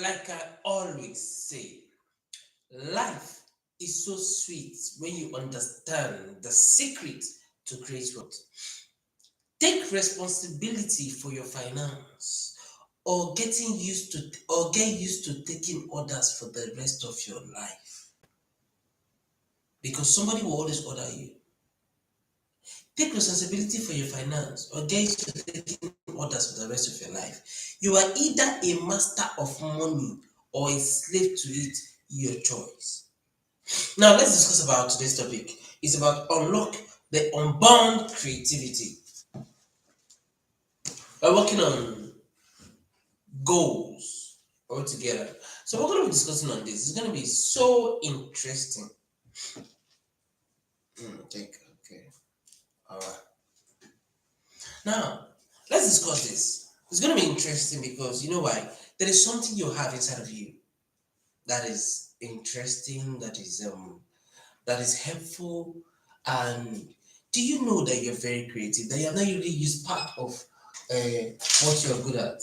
Like I always say, life is so sweet when you understand the secret to create wealth. Take responsibility for your finance or get used to taking orders for the rest of your life because somebody will always order you. Take responsibility for your finance or get used to taking orders for the rest of your life. You are either a master of money or a slave to it, your choice. Now let's discuss about today's topic. It's about unlock the unbound creativity. We're working on goals altogether. So we're going to be discussing on this. It's going to be so interesting. Okay. All right. Now let's discuss this. It's going to be interesting because you know why? There is something you have inside of you that is interesting, that is helpful, and do you know that you're very creative? That you have not really used part of what you're good at.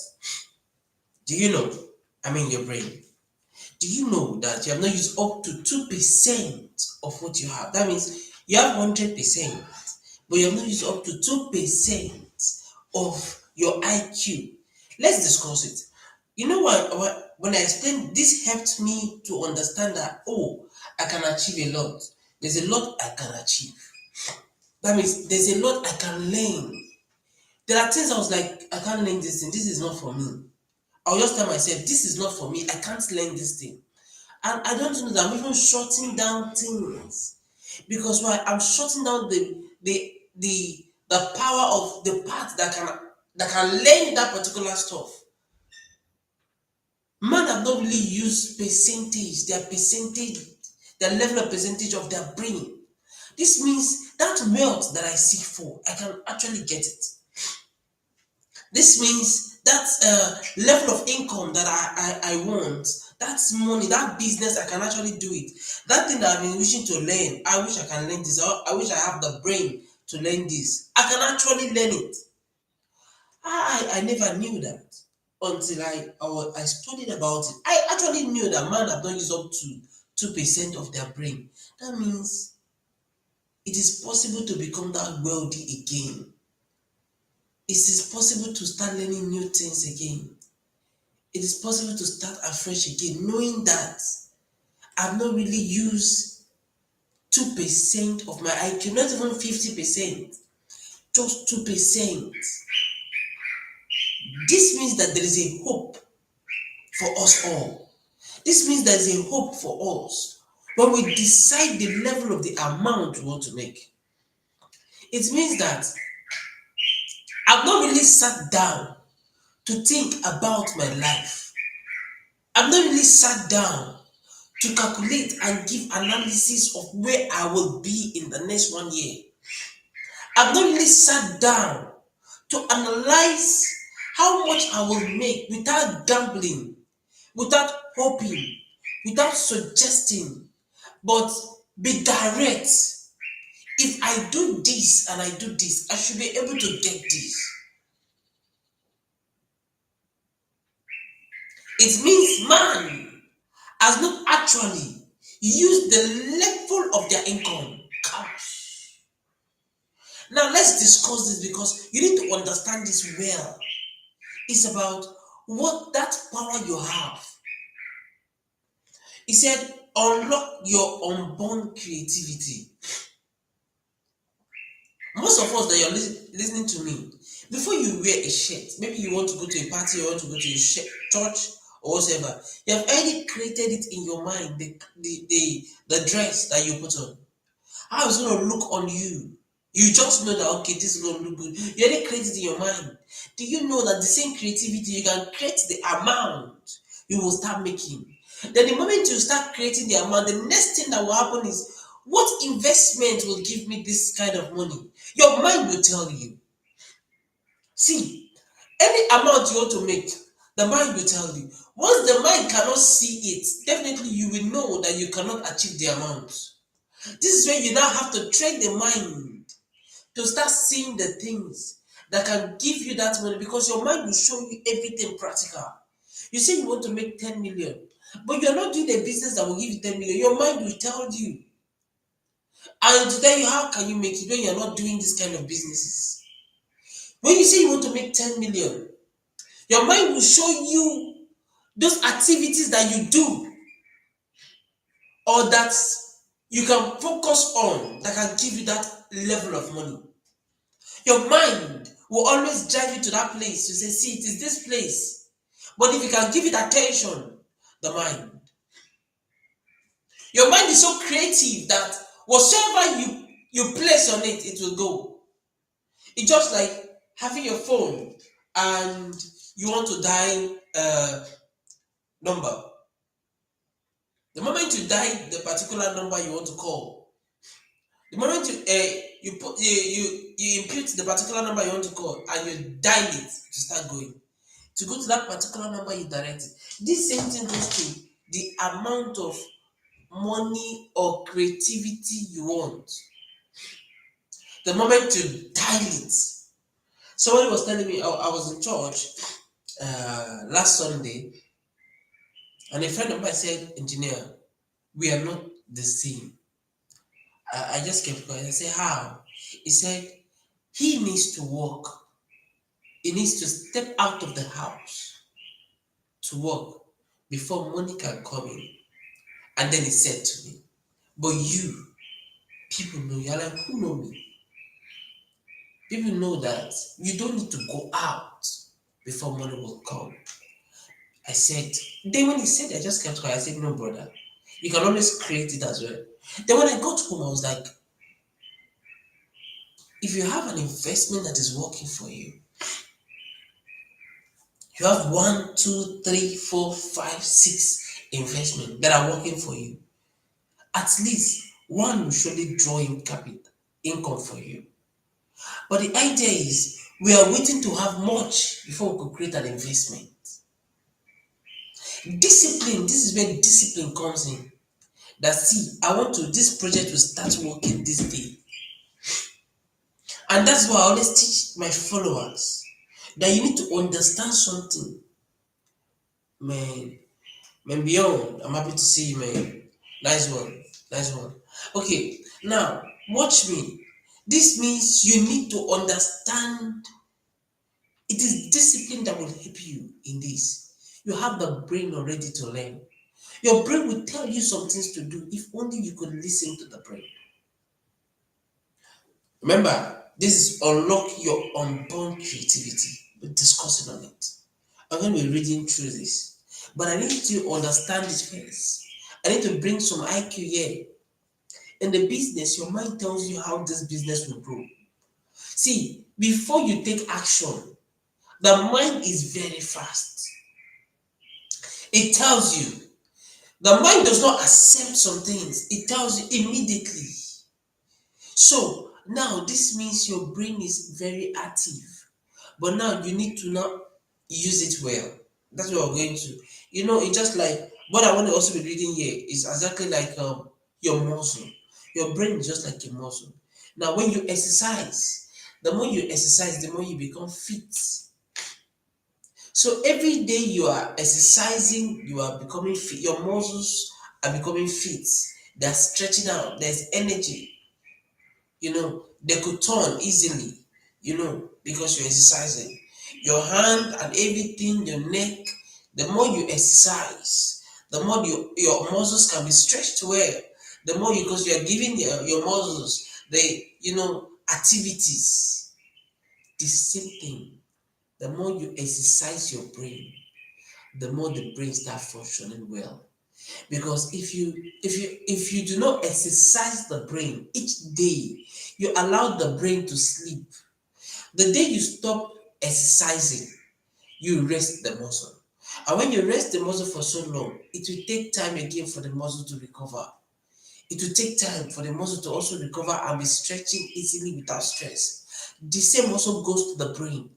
Do you know? I mean, your brain. Do you know that you have not used up to 2% of what you have? That means you have 100%, but you have not used up to 2% of your IQ. Let's discuss it. You know what? When I explained this, helped me to understand that I can achieve a lot. There's a lot I can achieve. That means there's a lot I can learn. There are things I was like, I can't learn this thing. This is not for me. I'll just tell myself, this is not for me. I can't learn this thing. And I don't know that I'm even shutting down things. Because why? I'm shutting down the power of the part that can learn that particular stuff. Man have not really used their level of percentage of their brain. This means that wealth that I seek for, I can actually get it. This means that level of income that I want, that's money, that business, I can actually do it. That thing that I've been wishing to learn, I wish I can learn this. Or I wish I have the brain to learn this. I can actually learn it. I never knew that until I studied about it. I actually knew that man have not used up to 2% of their brain. That means it is possible to become that wealthy again. It is possible to start learning new things again. It is possible to start afresh again, knowing that I've not really used 2% of my IQ, not even 50%, just 2%. This means that there is a hope for us all. This means there is a hope for us when we decide the level of the amount we want to make. It means that I've not really sat down to think about my life. I've not really sat down to calculate and give analysis of where I will be in the next 1 year. I've not really sat down to analyze how much I will make without gambling, without hoping, without suggesting, but be direct. If I do this and I do this, I should be able to get this. It means man has not actually used the level of their income. Cash. Now let's discuss this because you need to understand this well. It's about what that power you have. He said, unlock your unborn creativity. Most of us that you're listening to me, before you wear a shirt, maybe you want to go to a party, you want to go to a church or whatever, you have already created it in your mind, the dress that you put on. How it's going to look on you. You just know that, okay, this is going to look good. You already created it in your mind. Do you know that the same creativity, you can create the amount you will start making? Then the moment you start creating the amount, the next thing that will happen is, what investment will give me this kind of money? Your mind will tell you. See, any amount you want to make, the mind will tell you. Once the mind cannot see it, definitely you will know that you cannot achieve the amount. This is when you now have to train the mind to start seeing the things that can give you that money, because your mind will show you everything practical. You say you want to make 10 million, but you're not doing a business that will give you 10 million. Your mind will tell you. And to tell you how can you make it when you're not doing this kind of businesses. When you say you want to make 10 million, your mind will show you those activities that you do or that you can focus on that can give you that level of money. Your mind will always drive you to that place to say, see, it is this place. But if you can give it attention, the mind, your mind is so creative that whatsoever you place on it, it will go. It's just like having your phone and you want to dial a number. The moment you dial the particular number you want to call, the moment you input the particular number you want to call and you dial it to start going. To go to that particular number you direct it. This same thing goes to the amount of money or creativity you want. The moment you dial it. Somebody was telling me, I was in church last Sunday, and a friend of mine said, Engineer, we are not the same. I just kept quiet. I said, how? He said, he needs to work. He needs to step out of the house to work before money can come in. And then he said to me, but you, people know you. I'm like, who know me? People know that you don't need to go out before money will come. I said, then when he said, I just kept quiet. I said, no, brother, you can always create it as well. Then when I got home, I was like, if you have an investment that is working for you, you have 1, 2, 3, 4, 5, 6 investments that are working for you. At least one will surely draw in capital income for you. But the idea is we are waiting to have much before we could create an investment. Discipline, this is where discipline comes in. That see, this project will start working this day. And that's why I always teach my followers that you need to understand something. Man, beyond, I'm happy to see you, man. Nice one, nice one. Okay, now watch me. This means you need to understand. It is discipline that will help you in this. You have the brain already to learn. Your brain will tell you some things to do if only you could listen to the brain. Remember, this is unlock your unborn creativity. We're discussing on it. I'm going to be reading through this. But I need to understand it first. I need to bring some IQ here. In the business, your mind tells you how this business will grow. See, before you take action, the mind is very fast. It tells you. The mind does not accept some things. It tells you immediately. So now this means your brain is very active. But now you need to not use it well. That's what we're going to. It's just like what I want to also be reading here is exactly like your muscle. Your brain is just like a muscle. Now, when you exercise, the more you exercise, the more you become fit. So every day you are exercising, you are becoming fit. Your muscles are becoming fit. They're stretching out. There's energy. They could turn easily, because you're exercising. Your hand and everything, your neck, the more you exercise, the more your muscles can be stretched well. The more because you are giving your muscles activities. The same thing. The more you exercise your brain, the more the brain starts functioning well. Because if you do not exercise the brain each day, you allow the brain to sleep. The day you stop exercising, you rest the muscle. And when you rest the muscle for so long, it will take time again for the muscle to recover. It will take time for the muscle to also recover and be stretching easily without stress. The same also goes to the brain.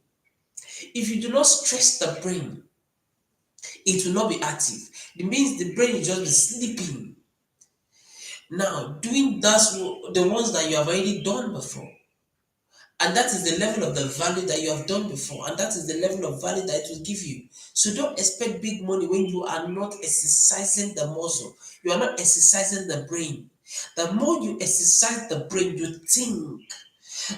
If you do not stress the brain, it will not be active. It means the brain will just be sleeping. Now, doing the ones that you have already done before, And that is the level of the value that you have done before, and that is the level of value that it will give you. So don't expect big money when you are not exercising the muscle, you are not exercising the brain. The more you exercise the brain, you think,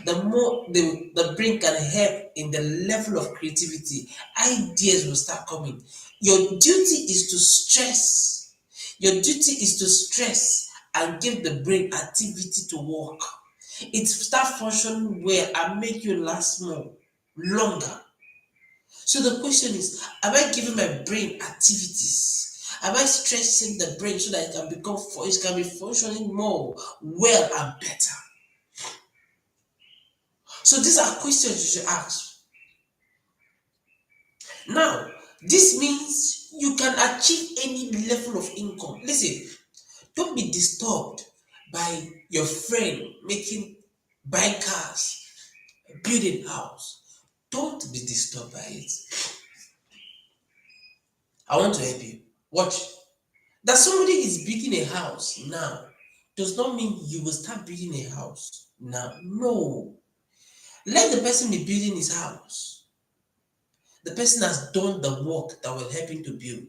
the more the brain can help in the level of creativity. Ideas will start coming. Your duty is to stress. Your duty is to stress and give the brain activity to work. It start functioning well and make you last more, longer. So the question is, am I giving my brain activities? Am I stressing the brain so that it can be functioning more well and better? So these are questions you should ask. Now, this means you can achieve any level of income. Listen, don't be disturbed by your friend buying cars, building house. Don't be disturbed by it. I want to help you. Watch. That somebody is building a house now does not mean you will start building a house now. No. Let the person be building his house. The person has done the work that will help him to build.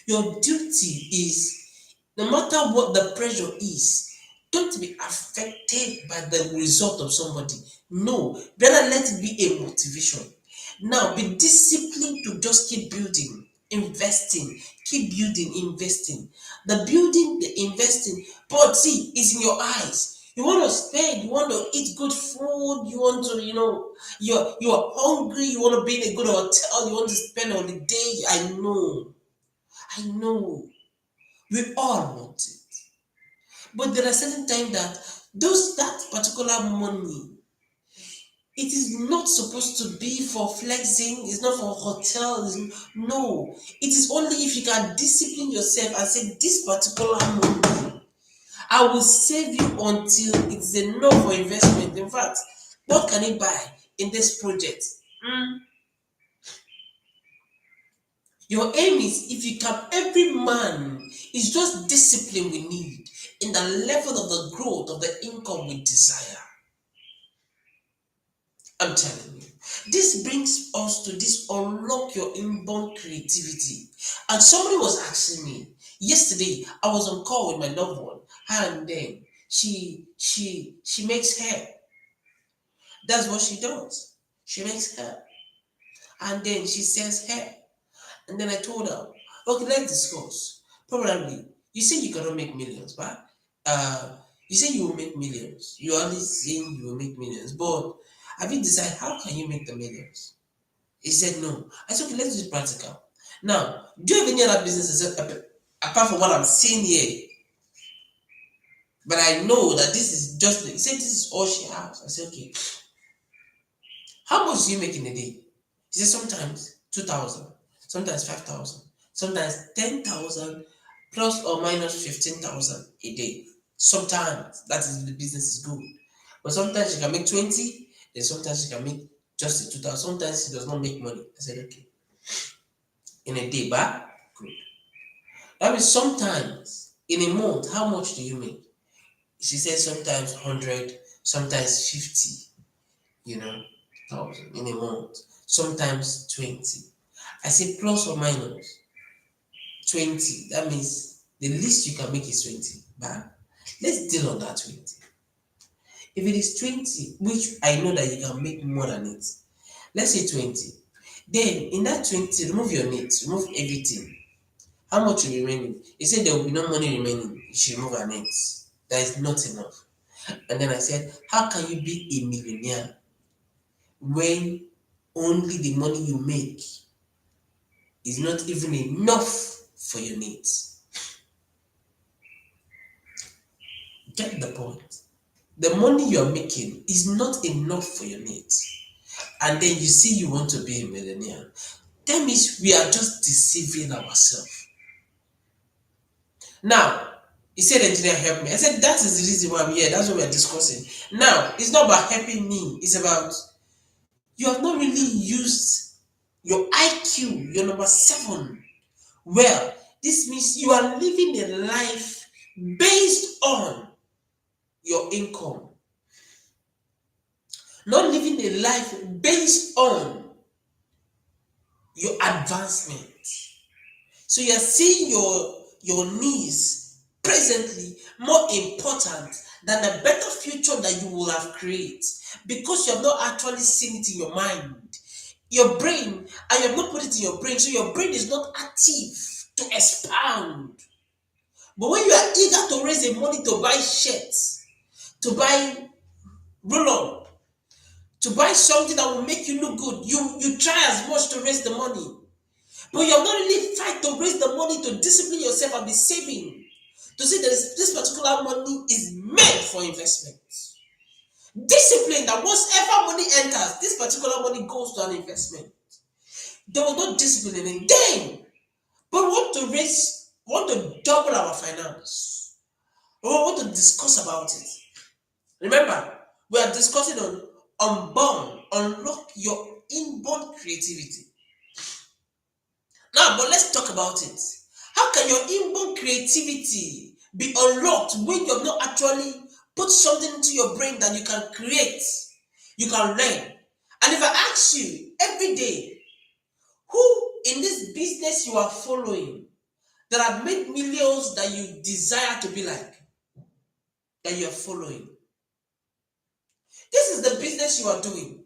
Your duty is, no matter what the pressure is, don't be affected by the result of somebody. No, better let it be a motivation. Now, be disciplined to just keep building, investing, keep building, investing. The building, the investing, but see, it's in your eyes. You want to spend, you want to eat good food, you want to, you're hungry, you want to be in a good hotel, you want to spend on the day. I know, we all want it. But there are certain times that particular money, it is not supposed to be for flexing, it's not for hotels. No, it is only if you can discipline yourself and say, this particular money, I will save you until it's enough for investment. In fact, what can it buy in this project? Your aim is, if you can, every man is just discipline we need in the level of the growth of the income we desire. I'm telling you. This brings us to this unlock your inborn creativity. And somebody was asking me yesterday, I was on call with my loved one, and then she makes hair. That's what she does. She makes hair. And then she sells hair. And then I told her, okay, let's discuss. Probably, you say you cannot make millions, but you say you will make millions. You are only saying you will make millions, but have you decided how can you make the millions? He said no. I said, okay, let's do it practical. Now, do you have any other businesses apart from what I'm seeing here? But I know that this is just, he said this is all she has. I said, okay, how much do you make in a day? He said sometimes 2,000, sometimes 5,000, sometimes 10,000 plus or minus 15,000 a day. Sometimes that is the business is good. But sometimes she can make 20, then sometimes she can make just the 2,000. Sometimes she does not make money. I said, okay. In a day, but good. That means sometimes in a month, how much do you make? She said sometimes 100, sometimes 50, you know, thousand in a month, sometimes 20. I say plus or minus 20. That means the least you can make is 20. But let's deal on that 20. If it is 20, which I know that you can make more than it, let's say 20. Then in that 20, remove your needs, remove everything. How much will remaining? He said there will be no money remaining. You should remove our needs. That is not enough. And then I said, how can you be a millionaire when only the money you make is not even enough for your needs? Get the point. The money you are making is not enough for your needs. And then you see you want to be a millionaire. That means we are just deceiving ourselves. Now, he said, engineer, help me. I said, that is the reason why I'm here. That's what we're discussing. Now, it's not about helping me. It's about you have not really used your IQ, your number 7. Well, this means you are living a life based on your income. not living a life based on your advancement. So you're seeing your needs presently more important than a better future that you will have created, because you have not actually seen it in your mind, your brain, and you have not put it in your brain, so your brain is not active to expound. But when you are eager to raise the money to buy shirts, to buy roll-on, to buy something that will make you look good, you try as much to raise the money. But you're not really fight to raise the money to discipline yourself and be saving. To say that this particular money is meant for investment. Discipline that once ever money enters, this particular money goes to an investment. There was no discipline in it. Then, but we want to raise, want to double our finance. We want to discuss about it. Remember, we are discussing on unborn, unlock your inborn creativity. Now, but let's talk about it. How can your inborn creativity be unlocked when you have not actually put something into your brain that you can create, you can learn? And if I ask you every day, who in this business you are following that have made millions that you desire to be like, that you are following? This is the business you are doing.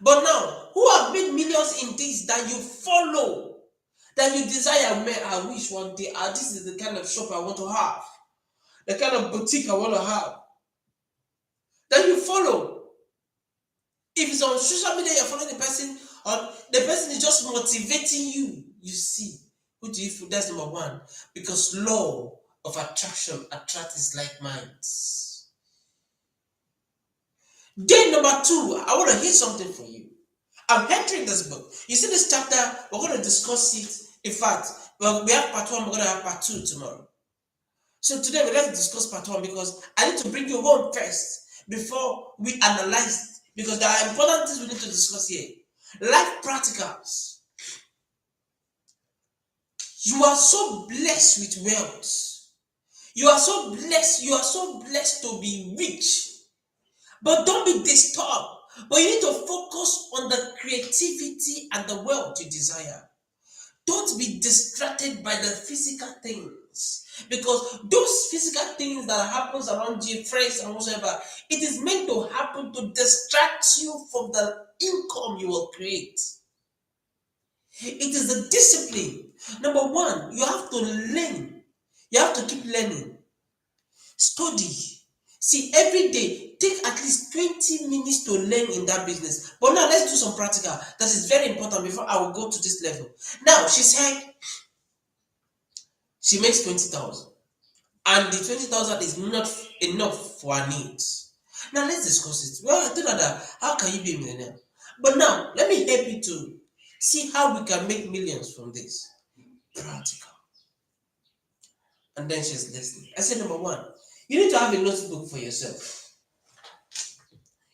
But now, who have made millions in this that you follow, that you desire? Man, I wish one day, this is the kind of shop I want to have, the kind of boutique I want to have, that you follow. If it's on social media, you're following the person, or the person is just motivating you, you see, who do you feel? That's number one. Because law of attraction attracts like minds. Then number two, I want to hit something for you. I'm entering this book. You see this chapter, we're going to discuss it. In fact, well, we have part one, we're going to have part two tomorrow. So today we let's discuss part one, because I need to bring you home first before we analyze, because there are important things we need to discuss here. Life practicals. You are so blessed with wealth. You are so blessed. You are so blessed to be rich. But don't be disturbed. But you need to focus on the creativity and the wealth you desire. Don't be distracted by the physical things, because those physical things that happens around you, friends and whatever, it is meant to happen to distract you from the income you will create. It is the discipline. Number one, you have to learn. You have to keep learning. Study. See, every day, take at least 20 minutes to learn in that business. But now let's do some practical. That is very important before I will go to this level. Now, she said she makes 20,000. And the 20,000 is not enough for her needs. Now, let's discuss it. Well, I don't know that. How can you be a millionaire? But now, let me help you to see how we can make millions from this. Practical. And then she's listening. I said, number one, you need to have a notebook for yourself.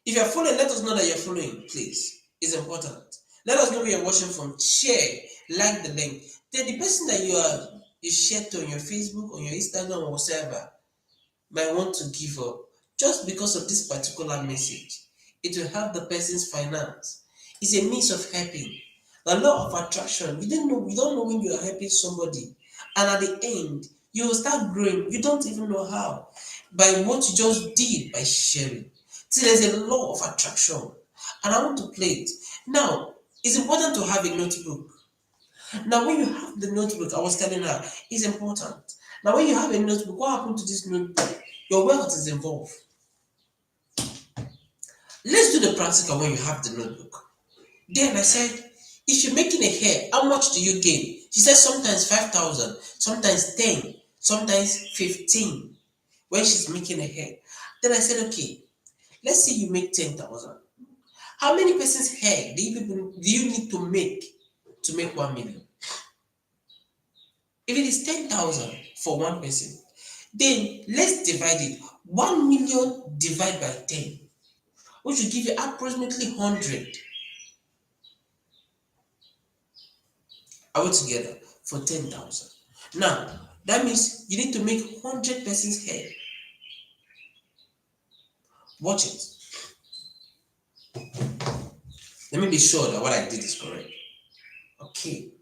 If you're following, let us know that you're following, please. It's important. Let us know where you're watching from. Share, like the link. Then the person that you share to on your Facebook, on your Instagram, or whatever, might want to give up just because of this particular message. It will help the person's finance. It's a means of helping. The law of attraction. You don't know when you are helping somebody, and at the end, you will start growing. You don't even know how. By what you just did by sharing. See, there's a law of attraction, and I want to play it. Now, it's important to have a notebook. Now, when you have the notebook, I was telling her, it's important. Now, when you have a notebook, what happened to this notebook? Your wealth is involved. Let's do the practical when you have the notebook. Then I said, if you're making a hair, how much do you gain? She said sometimes 5,000, sometimes 10, sometimes 15 when she's making a hair. Then I said, okay, let's say you make 10,000. How many persons' hair do you need to make 1 million? If it is 10,000 for one person, then let's divide it. 1 million divided by 10, which will give you approximately 100. Are we together? For 10,000. Now, that means you need to make 100 persons' hair. Watch it. Let me be sure that what I did is correct. Okay.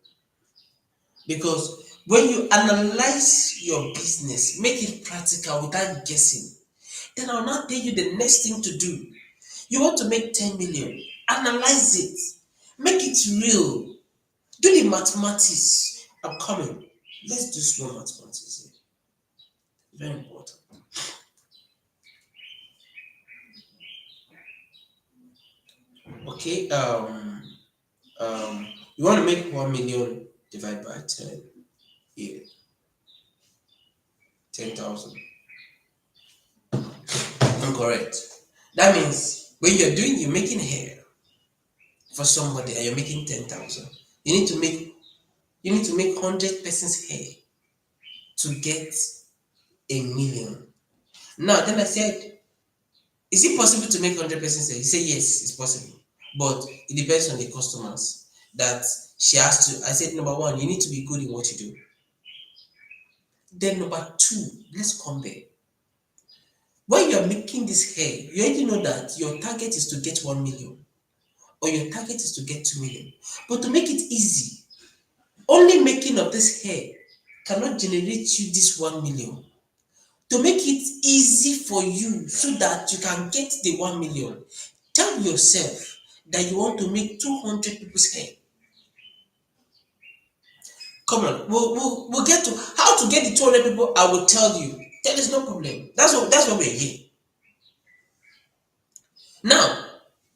Because when you analyze your business, make it practical without guessing, then I'll not tell you the next thing to do. You want to make 10 million, analyze it, make it real, do the mathematics. I'm coming. Let's do small mathematics here. Very important. Okay, you want to make 1 million divided by 10 here, 10,000. I'm correct. That means when you're making hair for somebody and you're making 10,000, you need to make you need to make 100 persons hair to get a million. Now, then I said, is it possible to make 100 persons hair? He said, yes, it's possible. But it depends on the customers that she has to. I said, number one, you need to be good in what you do. Then number two, let's come there. When you're making this hair, you already know that your target is to get 1 million or your target is to get 2 million. But to make it easy, only making of this hair cannot generate you this 1 million. To make it easy for you so that you can get the 1 million, tell yourself that you want to make 200 people's hair. Come on, we'll get to how to get the 200 people. I will tell you. There is no problem. That's what we're here. Now,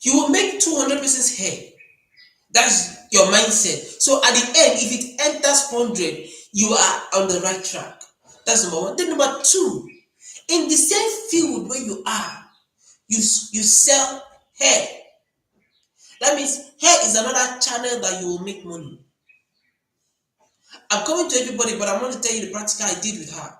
you will make 200 persons hair. That's your mindset. So at the end, if it enters 100, you are on the right track. That's number one. Then number two, in the same field where you are, you sell hair. That means hair is another channel that you will make money. I'm coming to everybody, but I'm going to tell you the practical I did with her.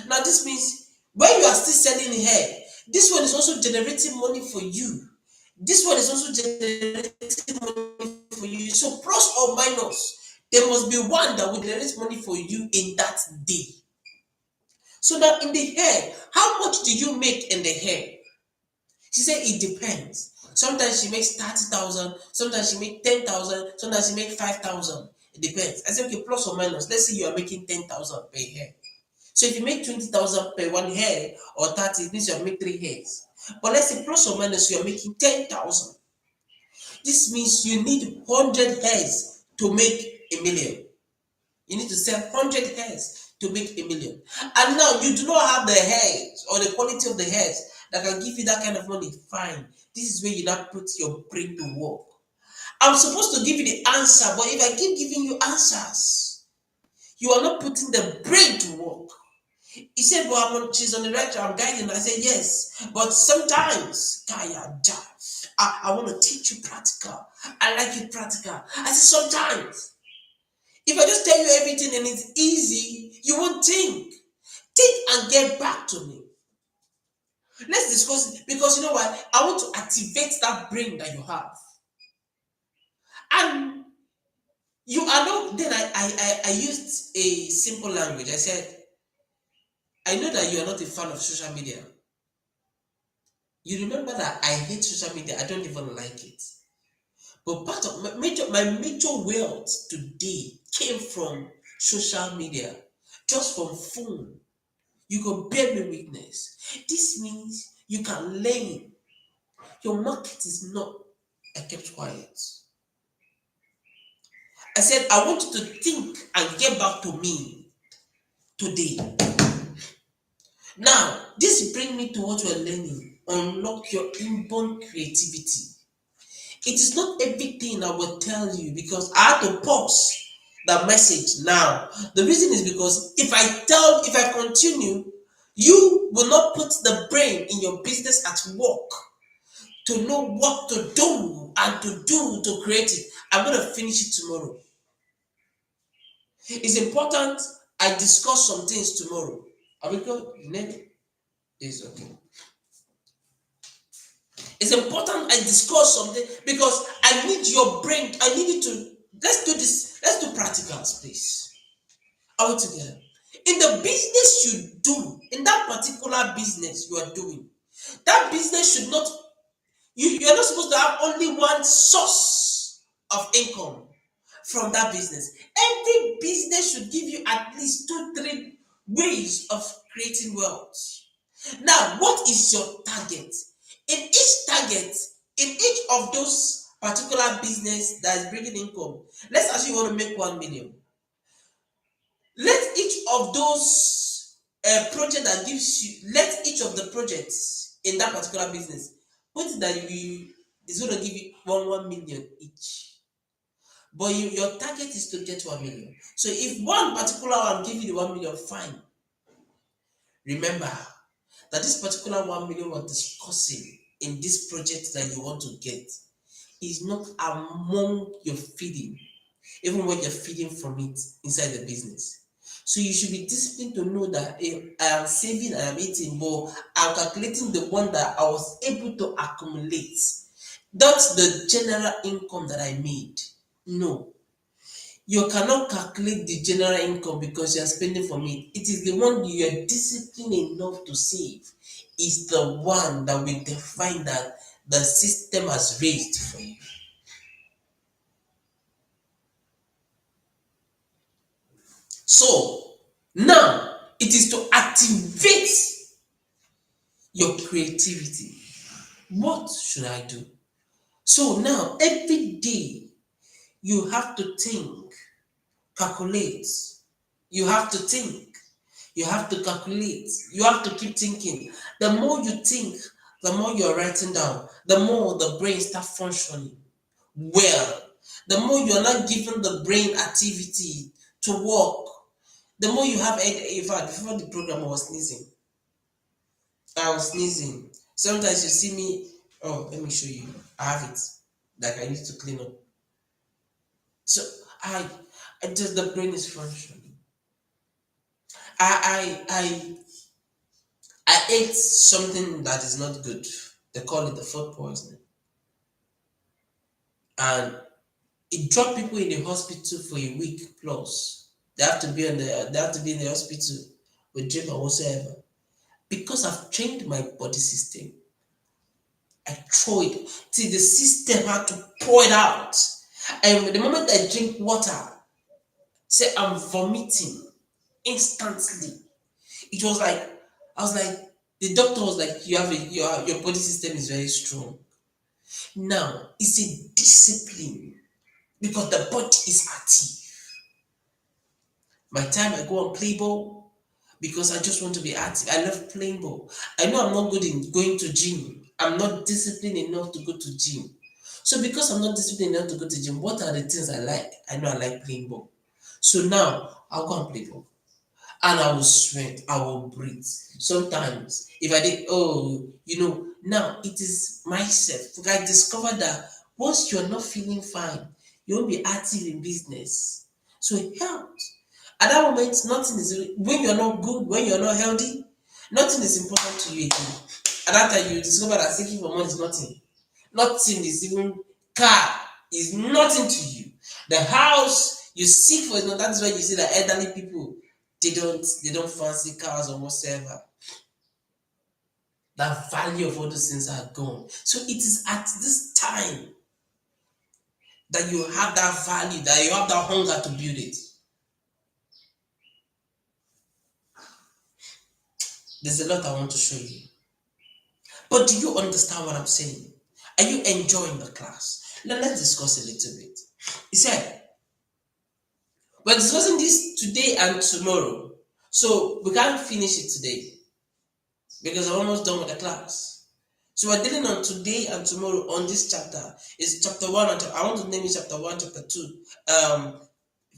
Now, this means when you are still selling hair, this one is also generating money for you. This one is also generating money for you. So, plus or minus, there must be one that will generate money for you in that day. So, now in the hair, how much do you make in the hair? She said it depends. Sometimes she makes 30,000, sometimes she makes 10,000, sometimes she makes 5,000. It depends. I said, okay, plus or minus. Let's say you are making 10,000 per hair. So if you make 20,000 per one hair or 30, it means you have made three hairs. But let's say plus or minus, you are making 10,000. This means you need 100 hairs to make a million. You need to sell 100 hairs to make a million. And now you do not have the hairs or the quality of the hairs that can give you that kind of money. Fine. This is where you now put your brain to work. I'm supposed to give you the answer, but if I keep giving you answers, you are not putting the brain to work. He said, well, she's on the right track, I'm guiding. I said, yes. But sometimes, I want to teach you practical. I like it practical. I said, sometimes, if I just tell you everything and it's easy, you won't think. Think and get back to me. Let's discuss it because you know what? I want to activate that brain that you have. And you are not, then I used a simple language. I said, I know that you are not a fan of social media. You remember that I hate social media. I don't even like it. But part of my major wealth today came from social media, just from phone. You can bear me witness. This means you can learn. Your market is not. I kept quiet. I said, I want you to think and get back to me today. Now, this brings me to what we're learning. Unlock your inborn creativity. It is not everything I will tell you because I had to pause the message now. The reason is because if I continue, you will not put the brain in your business at work to know what to do and to do to create it. I'm going to finish it tomorrow. It's important I discuss some things tomorrow. Are we good? Name is okay. It's important I discuss something because I need your brain. I need you to let's do this. Let's do practicals, please. Are we together? In the business you do, in that particular business you are doing, that business should not You're not supposed to have only one source of income from that business. Every business should give you at least two, three ways of creating wealth. Now, what is your target? In each target, in each of those particular business that is bringing income, let's assume you want to make 1 million. Let each of those project that gives you, let each of the projects in that particular business put it that you is going to give you 1 million each. But your target is to get 1 million. So if one particular one give you the 1 million, fine. Remember that this particular 1 million we're discussing in this project that you want to get is not among your feeding, even when you're feeding from it inside the business. So you should be disciplined to know that I am saving, I am eating, but I'm calculating the one that I was able to accumulate. That's the general income that I made. No, you cannot calculate the general income because you are spending from it. It is the one you are disciplined enough to save. Is the one that will define that the system has raised for you. So now it is to activate your creativity. What should I do? So now every day you have to think, calculate. You have to think. You have to calculate. You have to keep thinking. The more you think, the more you're writing down, the more the brain starts functioning well. The more you're not giving the brain activity to work, the more you have. In fact, before the program, I was sneezing. Sometimes you see me. Oh, let me show you. I have it. Like I need to clean up. So I, I just the brain is functioning. I I ate something that is not good. They call it the food poisoning, and it dropped people in the hospital for a week plus. They have to be in the hospital with drip or whatsoever. Because I've trained my body system, I throw it till the system had to pour it out. And the moment I drink water, say I'm vomiting instantly. It was like I was like the doctor was like, you have your body system is very strong. Now it's a discipline because the body is active. My time I go and play ball because I just want to be active. I love playing ball. I know I'm not good in going to gym. I'm not disciplined enough to go to gym. So because I'm not disciplined enough to go to gym, what are the things I like? I know I like playing ball. So now I'll go and play ball. And I will sweat, I will breathe. Sometimes, if I did, now it is myself. Because I discovered that once you're not feeling fine, you won't be active in business. So it helps. At that moment, nothing is, when you're not good, when you're not healthy, nothing is important to you again. At that time, you discover that seeking for money is nothing. Nothing is even car is nothing to you. The house you seek for is not. That's why you see that elderly people they don't fancy cars or whatsoever. That value of all those things are gone. So it is at this time that you have that value, that you have that hunger to build it. There's a lot I want to show you. But do you understand what I'm saying? Are you enjoying the class? Now let's discuss a little bit. He said, we're discussing this today and tomorrow. So we can't finish it today because I'm almost done with the class. So we're dealing on today and tomorrow on this chapter. It's chapter one and I want to name it chapter one, chapter two,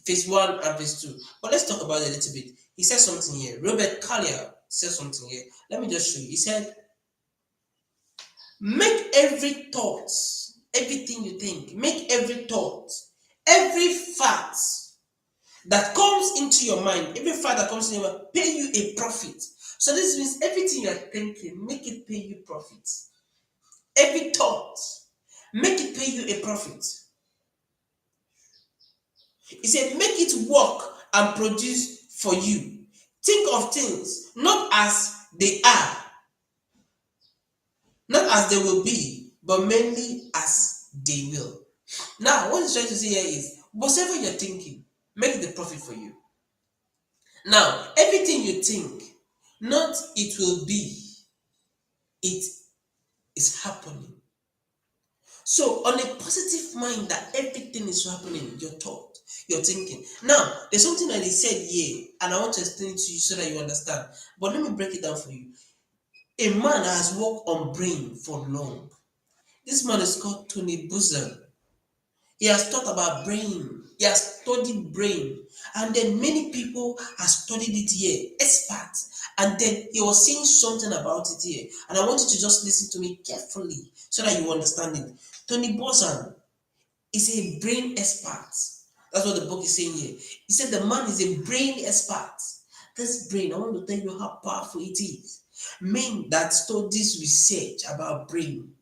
phase one and phase two. But let's talk about it a little bit. He said something here. Robert Collier said something here. Let me just show you. He said, make every thought, everything you think, make every thought, every fact that comes into your mind, every fact that comes into your mind, pay you a profit. So this means everything you are thinking, make it pay you profit. Every thought, make it pay you a profit. He said, make it work and produce for you. Think of things not as they are, not as they will be, but mainly as they will. Now, what he's trying to say here is whatever you're thinking, make the profit for you. Now, everything you think, not it will be, it is happening. So, on a positive mind that everything is happening, your thought, your thinking. Now, there's something that he said here, and I want to explain it to you so that you understand. But let me break it down for you. A man has worked on brain for long. This man is called Tony Buzan. He has thought about brain. He has studied brain. And then many people have studied it here, experts. And then he was saying something about it here. And I want you to just listen to me carefully so that you understand it. Tony Buzan is a brain expert. That's what the book is saying here. He said the man is a brain expert. This brain, I want to tell you how powerful it is. Men that studies research about brain.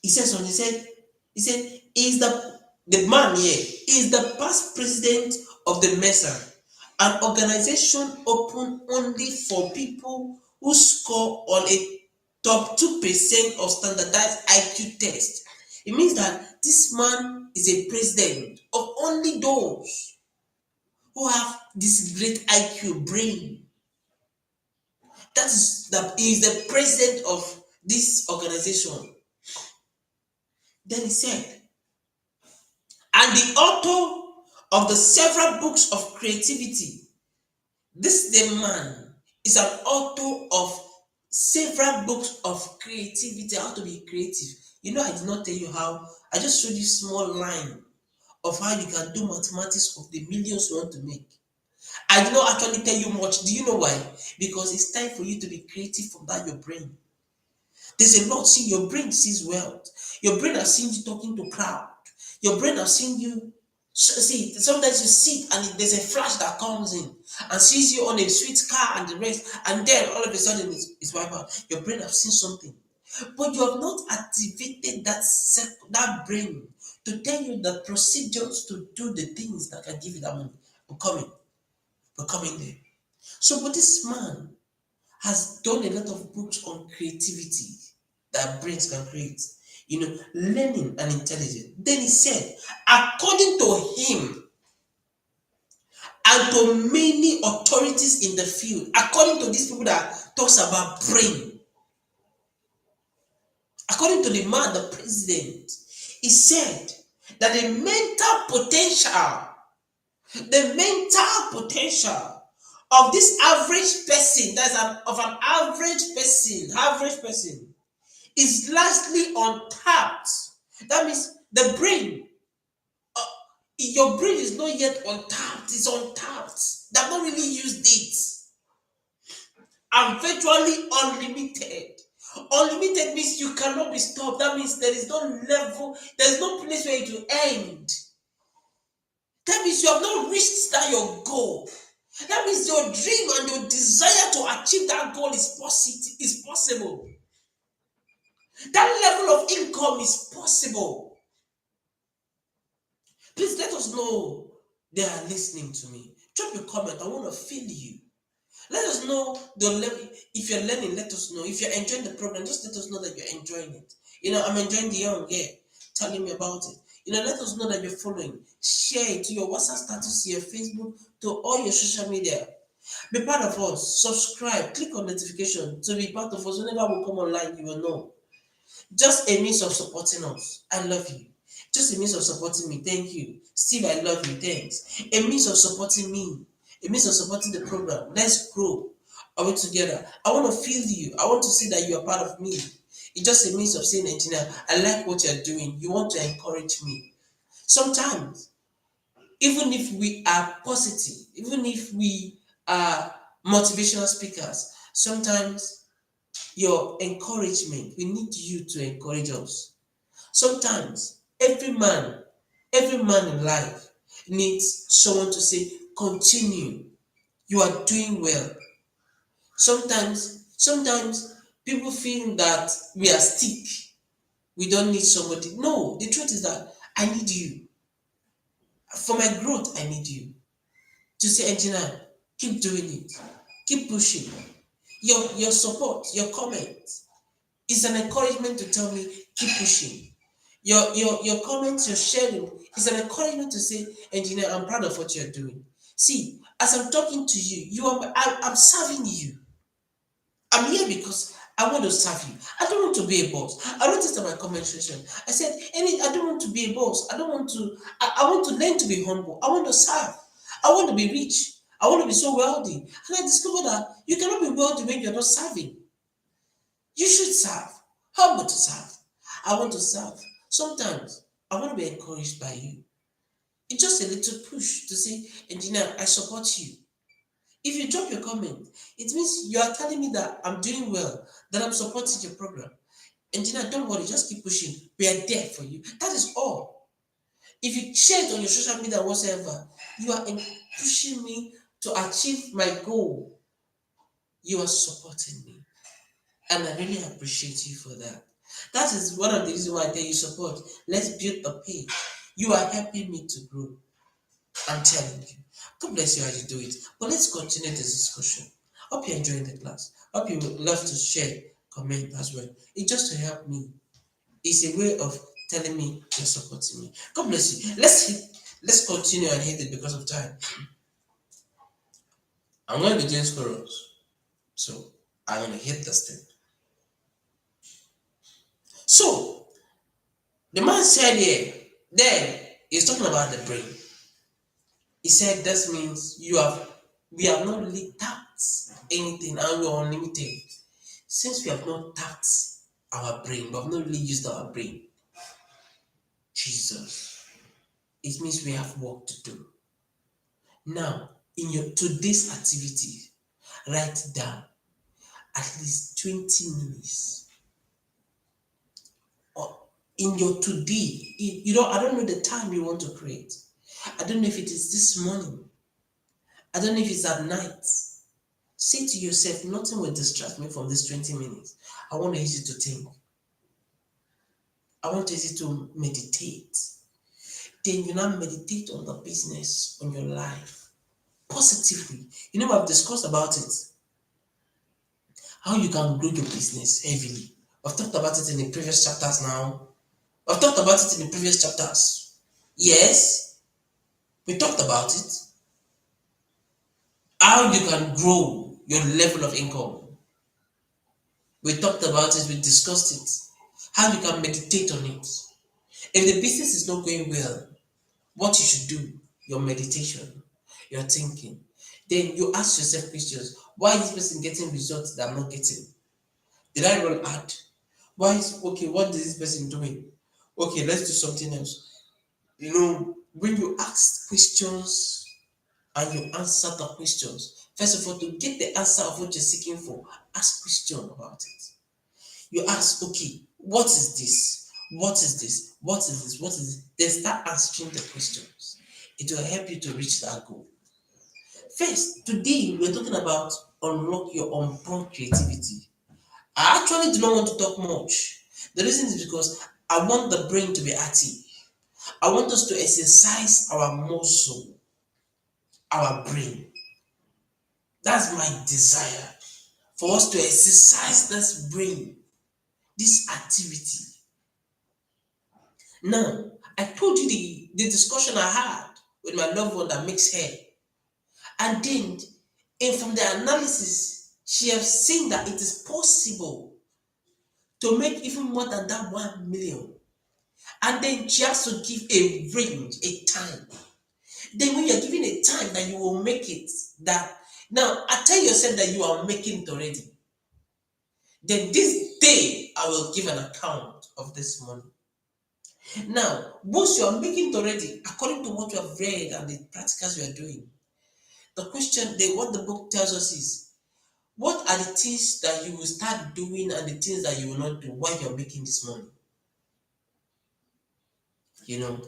He said something. He said, is the man here is the past president of the MESA, an organization open only for people who score on a top 2% of standardized IQ test. It means that this man is a president of only those who have this great IQ brain. That is he is the president of this organization. Then he said, and the author of the several books of creativity. This the man is an author of several books of creativity, how to be creative. You know, I did not tell you how. I just showed you small line of how you can do mathematics of the millions you want to make. I did not actually tell you much. Do you know why? Because it's time for you to be creative from that your brain. There's a lot. See, your brain sees wealth. Your brain has seen you talking to crowd. Your brain has seen you. See, sometimes you sit and there's a flash that comes in and sees you on a sweet car and the rest, and then all of a sudden it's wiped out. Your brain has seen something, but you have not activated that brain to tell you the procedures to do the things that can give you that money. We're coming there. So, but this man has done a lot of books on creativity that brains can create, learning and intelligence. Then he said, according to him and to many authorities in the field, according to these people that talks about brain, according to the man, the president, he said that the mental potential of this average person, of an average person, is largely untapped. That means the brain, your brain is not yet untapped. It's untapped. They've not really used it. And virtually unlimited. Unlimited means you cannot be stopped. That means there is no level, there is no place where it will end. That means you have not reached that your goal. That means your dream and your desire to achieve that goal is possible. That level of income is possible. Please let us know they are listening to me. Drop your comment. I want to feel you. Let us know the level. If you're learning, let us know. If you're enjoying the program, just let us know that you're enjoying it. I'm enjoying the young, yeah, telling me about it. Let us know that you're following. Share it to your WhatsApp status, your Facebook, to all your social media. Be part of us. Subscribe. Click on notification to be part of us. Whenever we come online, you will know. Just a means of supporting us. I love you. Just a means of supporting me. Thank you. Steve, I love you. Thanks. A means of supporting me. A means of supporting the program. Let's grow. Are we together? I want to feel you. I want to see that you are part of me. It's just a means of saying, engineer, I like what you're doing. You want to encourage me. Sometimes, even if we are positive, even if we are motivational speakers, sometimes your encouragement, we need you to encourage us. Sometimes every man in life needs someone to say, continue, you are doing well. Sometimes people feel that we are stick, we don't need somebody. No, the truth is that I need you. For my growth, I need you to say, engineer, keep doing it, keep pushing. Your support, your comments, It's an encouragement to tell me keep pushing. Your comments, your sharing is an encouragement to say, engineer, I'm proud of what you're doing. See, as I'm talking to you, I'm serving you. I'm here because I want to serve you. I don't want to be a boss. I wrote it in my comment section. I said, I don't want to be a boss. I don't want to, I want to learn to be humble. I want to serve. I want to be rich. I want to be so wealthy. And I discovered that you cannot be wealthy when you're not serving. You should serve. Humble to serve. I want to serve. Sometimes I want to be encouraged by you. It's just a little push to say, engineer, I support you. If you drop your comment, it means you are telling me that I'm doing well, that I'm supporting your program. Engineer, don't worry, just keep pushing. We are there for you. That is all. If you share it on your social media whatsoever, you are pushing me to achieve my goal. You are supporting me. And I really appreciate you for that. That is one of the reasons why I tell you support. Let's build a page. You are helping me to grow. I'm telling you. God bless you as you do it. But let's continue this discussion. Hope you're enjoying the class. Hope you would love to share, comment as well. It's just to help me. It's a way of telling me you're supporting me. God bless you. Let's continue and hit it because of time. I'm going to be doing squirrels. So I'm going to hit this thing. So the man said here, then he's talking about the brain. He said this means we have not really tapped anything and we're unlimited. Since we have not tapped our brain, we have not really used our brain, Jesus, it means we have work to do. Now, in your today's activity, write down at least 20 minutes. Or in your today, I don't know the time you want to create. I don't know if it is this morning. I don't know if it's at night. Say to yourself, nothing will distract me from this 20 minutes. I want to use it to think. I want to use it to meditate. Then you now meditate on the business, on your life, positively. I've discussed about it. How you can grow your business heavily. I've talked about it in the previous chapters now. I've talked about it in the previous chapters. Yes, we talked about it. How you can grow your level of income. We talked about it, we discussed it. How you can meditate on it. If the business is not going well, what you should do, your meditation, your thinking. Then you ask yourself questions. Why is this person getting results that I'm not getting? Did I run hard? What is this person doing? Okay, let's do something else. When you ask questions and you answer the questions, first of all, to get the answer of what you're seeking for, ask question about it. You ask, okay, what is this? What is this? What is this? What is this? Then start answering the questions. It will help you to reach that goal. First, today we're talking about unlock your unborn creativity. I actually do not want to talk much. The reason is because I want the brain to be active. I want us to exercise our muscle, our brain. That's my desire. For us to exercise this brain, this activity. Now, I told you the discussion I had with my loved one that makes hair. And then, and from the analysis, she has seen that it is possible to make even more than that 1 million. And then she has to give a range, a time. Then when you're given a time that you will make it, that now I tell yourself that you are making it already. Then this day I will give an account of this money. Now, once you are making it already, according to what you have read and the practicals you are doing, the question, what the book tells us is, what are the things that you will start doing and the things that you will not do while you're making this money?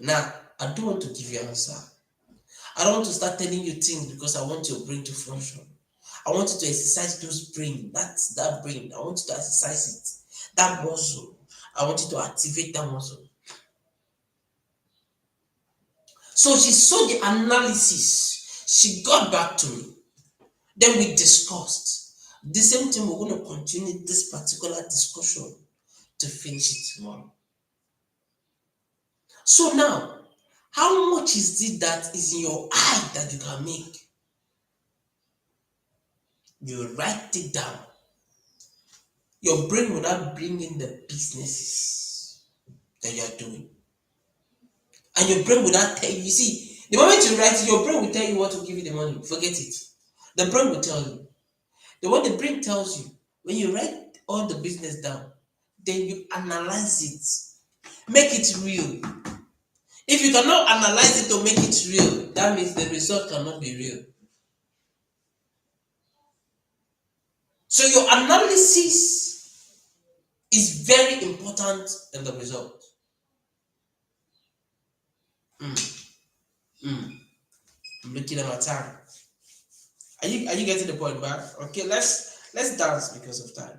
Now, I don't want to give you an answer. I don't want to start telling you things because I want your brain to function. I want you to exercise those brain. That's that brain. I want you to exercise it. That muscle. I want you to activate that muscle. So she saw the analysis. She got back to me. Then we discussed. The same thing, we're going to continue this particular discussion to finish it tomorrow. So now, how much is it that is in your eye that you can make? You write it down. Your brain will not bring in the businesses that you are doing. And your brain will not tell you. You see, the moment you write it, your brain will tell you what to give you the money. Forget it. The brain will tell you. The what the brain tells you, when you write all the business down, then you analyze it. Make it real. If you cannot analyze it to make it real, that means the result cannot be real. So your analysis is very important in the result. Mm, mm. I'm looking at my time. Are you getting the point, man? Okay, let's dance because of time.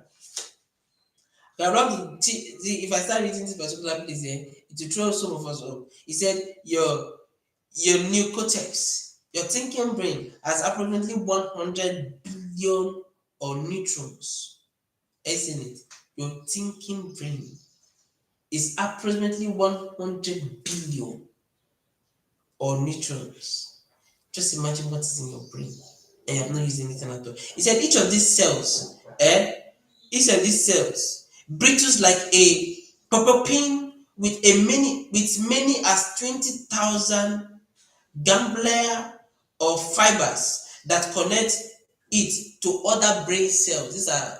If I start reading this particular place here, it will throw some of us up. He said your new cortex, your thinking brain has approximately 100 billion or neutrons. Isn't it? Your thinking brain is approximately 100 billion or neutrons. Just imagine what is in your brain. And you have not used anything at all. He said each of these cells, each of these cells breathes like a pepper pin with many as 20,000 ganglia or fibers that connect it to other brain cells. These are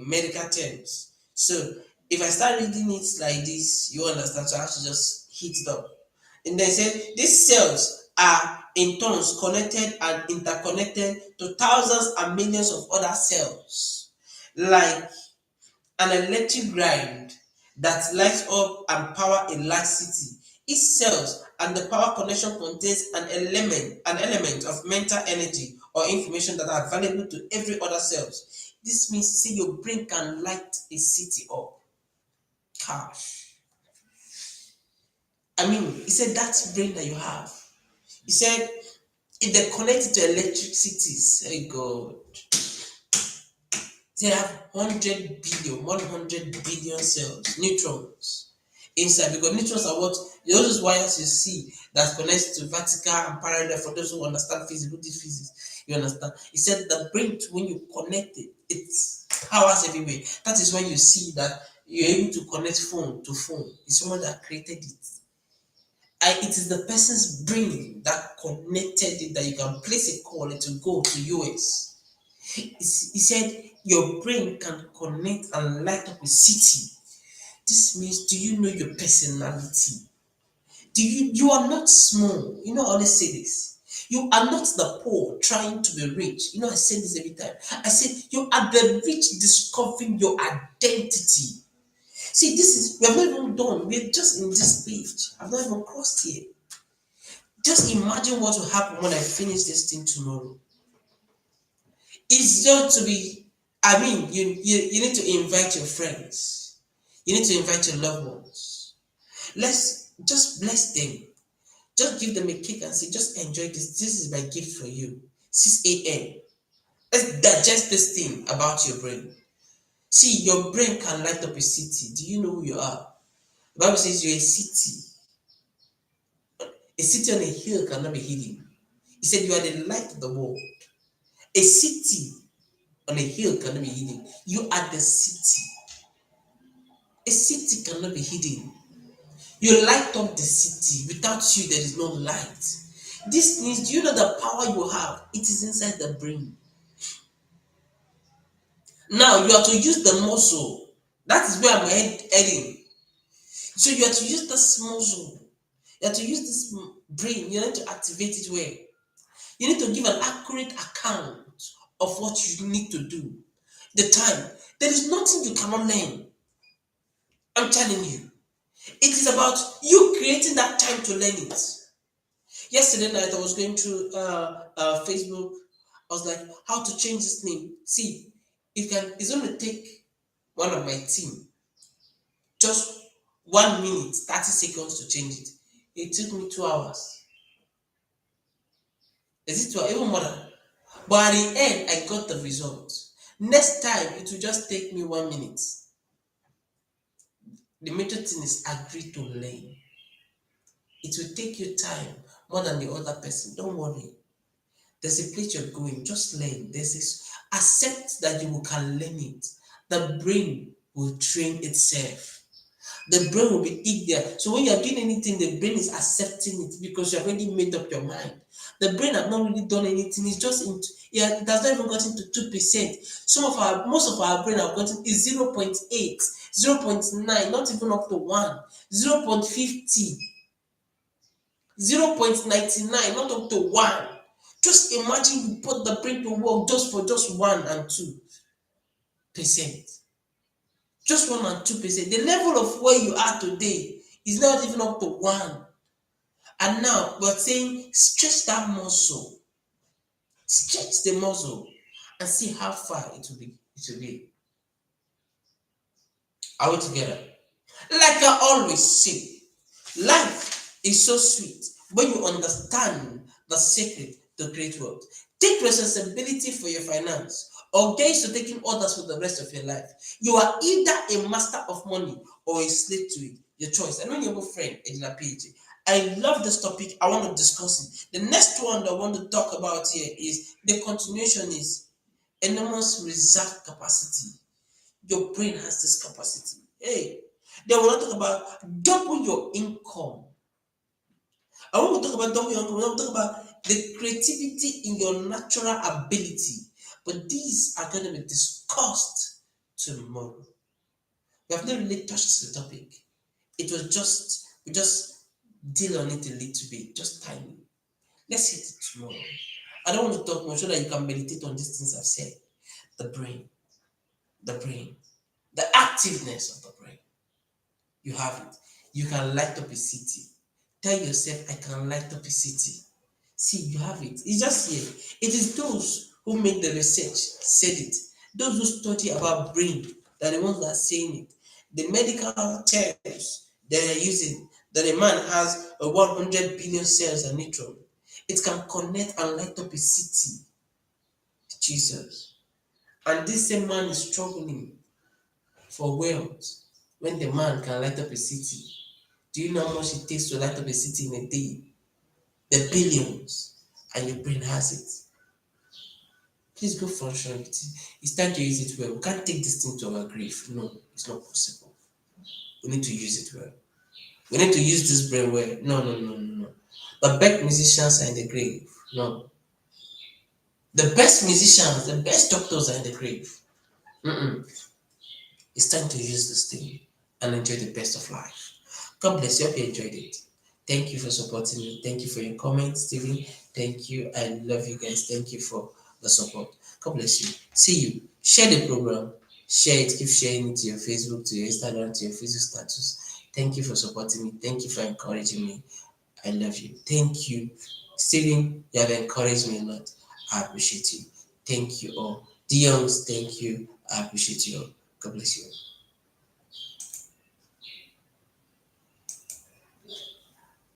medical terms. So if I start reading it like this, you understand. So I have to just hit it up. And they say these cells are in turns connected and interconnected to thousands and millions of other cells, like an electric grid that lights up and power a large city. Each cells and the power connection contains an element of mental energy or information that are available to every other cells. This means see your brain can light a city up. Gosh. I mean, he said that's brain that you have. He said if they connect it to electricities, hey God, they have 100 billion cells, neutrons inside, because neutrons are what those wires you see that connects to vertical and parallel. For those who understand physics, who did physics, you understand. He said the brain, when you connect it, it's powers everywhere. That is when you see that you're able to connect phone to phone. It's someone that created it. It is the person's brain that connected it that you can place a call to go to US. He said your brain can connect and light up a city. This means, do you know your personality? You are not small. You know, I always say this. You are not the poor trying to be rich. You know, I say this every time. I say you are the rich discovering your identity. See, this is we have not even done. We're just in this page. I've not even crossed here. Just imagine what will happen when I finish this thing tomorrow. It's just to be, I mean, you need to invite your friends. You need to invite your loved ones. Let's just bless them. Just give them a cake and say, just enjoy this. This is my gift for you. 6 a.m. Let's digest this thing about your brain. See, your brain can light up a city. Do you know who you are? The Bible says you're a city. A city on a hill cannot be hidden. He said you are the light of the world. A city on a hill cannot be hidden. You are the city. A city cannot be hidden. You light up the city. Without you, there is no light. This means, do you know the power you have? It is inside the brain. Now, you have to use the muscle. That is where I'm heading. So you have to use this muscle. You have to use this brain. You need to activate it well. You need to give an accurate account of what you need to do. The time. There is nothing you cannot learn. I'm telling you. It is about you creating that time to learn it. Yesterday night, I was going through Facebook. I was like, how to change this name? See, it's going to take one of my team just 1 minute, 30 seconds to change it. It took me 2 hours. Is it 2 hours? Even more than. But at the end, I got the result. Next time, it will just take me 1 minute. The major thing is agree to learn. It will take you time more than the other person. Don't worry. There's a place you're going. Just learn. There's this accept that you can learn it. The brain will train itself. The brain will be eager. So when you're doing anything, the brain is accepting it because you have already made up your mind. The brain have not really done anything. It's just into, yeah, it has not even gotten to 2%. Most of our brain have gotten is 0.8, 0.9, not even up to 1, 0.50, 0.99, not up to 1. Just imagine you put the brain to work just for just 1 and 2%. Just 1 and 2%. The level of where you are today is not even up to 1. And now we're saying stretch that muscle, stretch the muscle, and see how far it will be. It will be. Are we together? Like I always say, life is so sweet when you understand the secret to great wealth. Take responsibility for your finance or get used to taking orders for the rest of your life. You are either a master of money or a slave to it. Your choice. I know your friend, Engr PAJ. I love this topic. I want to discuss it. The next one that I want to talk about here is the continuation is enormous reserve capacity. Your brain has this capacity. Hey, then we're not talking about double your income. I want to talk about double your income. I want to talk about the creativity in your natural ability. But these are going to be discussed tomorrow. We have not really touched the topic. It was just, we just deal on it a little bit, just tiny. Let's hit it tomorrow. I don't want to talk much so that you can meditate on these things I've said. The brain, the brain, the activeness of the brain. You have it. You can light up a city. Tell yourself, I can light up a city. See, you have it. It's just here. It is those who make the research said it. Those who study about brain that are the ones that are saying it. The medical terms they are using that a man has a 100 billion cells and neutron. It can connect and light up a city. Jesus. And this same man is struggling for wealth when the man can light up a city. Do you know how much it takes to light up a city in a day? The billions, and your brain has it. Please go function with it. It's time to use it well. We can't take this thing to our grave. No, it's not possible. We need to use it well. We need to use this brain well. No, no, no, no, no. The best musicians are in the grave. No. The best musicians, the best doctors are in the grave. Mm-mm. It's time to use this thing and enjoy the best of life. God bless you. Hope you enjoyed it. Thank you for supporting me. Thank you for your comments, Stephen. Thank you. I love you guys. Thank you for the support. God bless you. See you. Share the program. Share it. Keep sharing it to your Facebook, to your Instagram, to your Facebook status. Thank you for supporting me. Thank you for encouraging me. I love you. Thank you. Stephen, you have encouraged me a lot. I appreciate you. Thank you all. The youngs, thank you. I appreciate you all. God bless you.